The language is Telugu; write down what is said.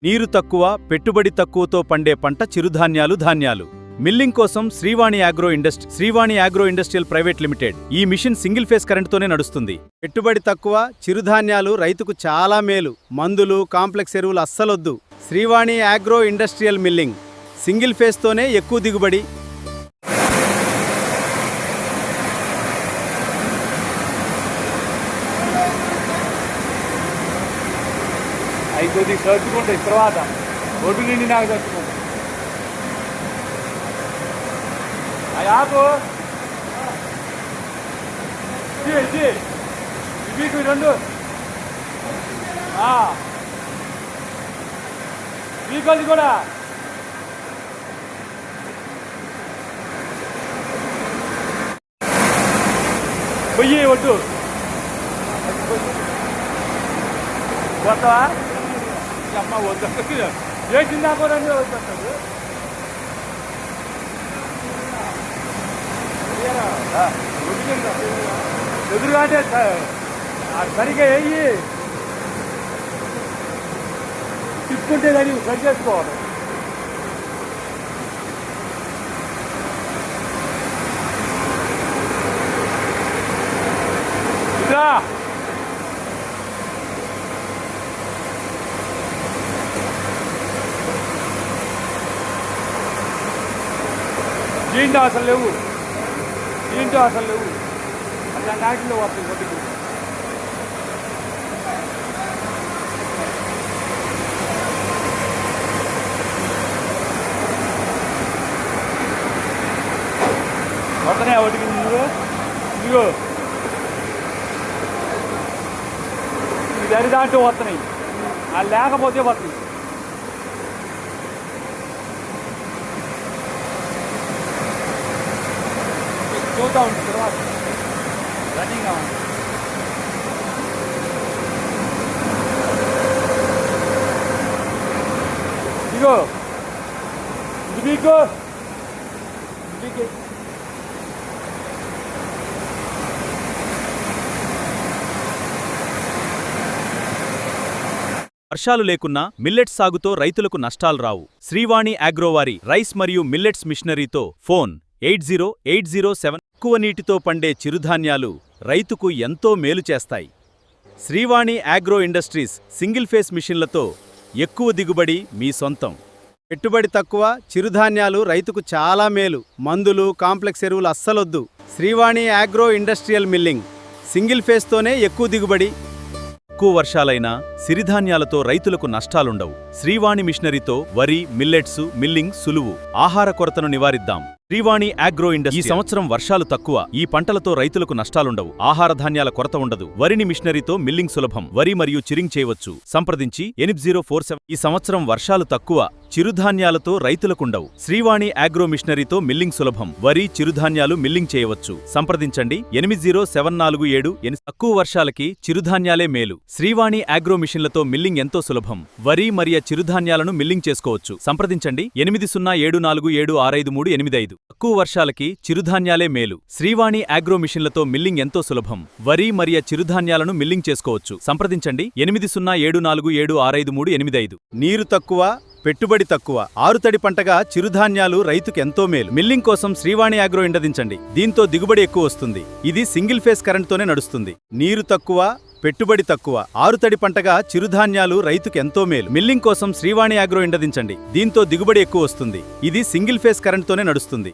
నీరు తక్కువ, పెట్టుబడి తక్కువతో పండే పంట చిరుధాన్యాలు, ధాన్యాలు. మిల్లింగ్ కోసం Srivani agro industrial private limited. ఈ మిషన్ సింగిల్ ఫేస్ కరెంటుతోనే నడుస్తుంది. పెట్టుబడి తక్కువ, చిరుధాన్యాలు రైతుకు చాలా మేలు. మందులు, కాంప్లెక్స్ ఎరువులు అస్సలొద్దు. Srivani agro industrial milling. Single ఫేస్తోనే ఎక్కువ దిగుబడి. కొద్దిగా చదువుకుంటాయి తర్వాత ఒడ్డు నిండి నాకు చదువుకుంటాయి ఆకు మీకు రెండు మీకొద్ది కూడా పొయ్యి ఒడ్డు పోతావా అమ్మ వద్దు ఏ చిన్న కూడా వద్దంటాడు ఎదురుగా అంటే సరిగా వేయి తిప్పుకుంటే దాన్ని సరి చేసుకోవాలి. ఇదా దీంట్లో అసలు లేవు అట్లా నాటిలో వస్తుంది కొద్దిగా వస్తున్నాయి ఒకటికి ఇదిగో ఇది దాంట్లో వస్తున్నాయి లేకపోతే వస్తున్నాయి. చూద్దా ఉంటుంది తర్వాత రన్నింగ్ కావాలి. ఇదిగో ఇది మీకు వర్షాలు లేకున్నా మిల్లెట్స్ సాగుతో రైతులకు నష్టాలు రావు. శ్రీవాణి ఆగ్రోవారి రైస్ మరియు మిల్లెట్స్ మిషనరీతో ఫోన్ 808007. ఎక్కువ నీటితో పండే చిరుధాన్యాలు రైతుకు ఎంతో మేలు చేస్తాయి. Srivani agro industries single phase మిషన్లతో ఎక్కువ దిగుబడి మీ సొంతం. పెట్టుబడి తక్కువ, చిరుధాన్యాలు రైతుకు చాలా మేలు. మందులు, కాంప్లెక్స్ ఎరువులు అస్సలొద్దు. Srivani agro industrial milling. Single ఫేస్తోనే ఎక్కువ దిగుబడి. ఎక్కువ వర్షాలైనా సిరిధాన్యాలతో రైతులకు నష్టాలుండవు. శ్రీవాణి మిషనరీతో వరి, మిల్లెట్సు మిల్లింగ్ సులువు. ఆహార కొరతను నివారిద్దాం. Srivani agro industry. ఈ సంవత్సరం వర్షాలు తక్కువ. ఈ పంటలతో రైతులకు నష్టాలుండవు. ఆహార ధాన్యాల కొరత ఉండదు. వరిని మిషనరీతో మిల్లింగ్ సులభం. వరి మరియు చిరింగ్ చేయవచ్చు. సంప్రదించి 8047. ఈ సంవత్సరం వర్షాలు తక్కువ. చిరుధాన్యాలతో రైతులకుండవు. శ్రీవాణి ఆగ్రో మిషనరీతో మిల్లింగ్ సులభం. వరి, చిరుధాన్యాలు మిల్లింగ్ చేయవచ్చు. సంప్రదించండి 807478. తక్కువ వర్షాలకి చిరుధాన్యాలే మేలు. శ్రీవాణి ఆగ్రో మిషన్లతో మిల్లింగ్ ఎంతో సులభం. వరి మరియు చిరుధాన్యాలను మిల్లింగ్ చేసుకోవచ్చు. సంప్రదించండి 8074565385. తక్కువ వర్షాలకి చిరుధాన్యాలే మేలు. శ్రీవాణి ఆగ్రో మిషన్లతో మిల్లింగ్ ఎంతో సులభం. వరి మరియు చిరుధాన్యాలను మిల్లింగ్ చేసుకోవచ్చు. సంప్రదించండి 8074565385. నీరు తక్కువ, పెట్టుబడి తక్కువ, ఆరుతడి పంటగా చిరుధాన్యాలు రైతుకెంతో మేలు. మిల్లింగ్ కోసం శ్రీవాణి ఆగ్రో ఇండదించండి. దీంతో దిగుబడి ఎక్కువ వస్తుంది. ఇది సింగిల్ ఫేస్ కరెంటుతోనే నడుస్తుంది. నీరు తక్కువ, పెట్టుబడి తక్కువ, ఆరుతడి పంటగా చిరుధాన్యాలు రైతుకెంతో మేలు. మిల్లింగ్ కోసం శ్రీవాణి ఆగ్రో ఇండదించండి. దీంతో దిగుబడి ఎక్కువ వస్తుంది. ఇది సింగిల్ ఫేస్ కరెంటుతోనే నడుస్తుంది.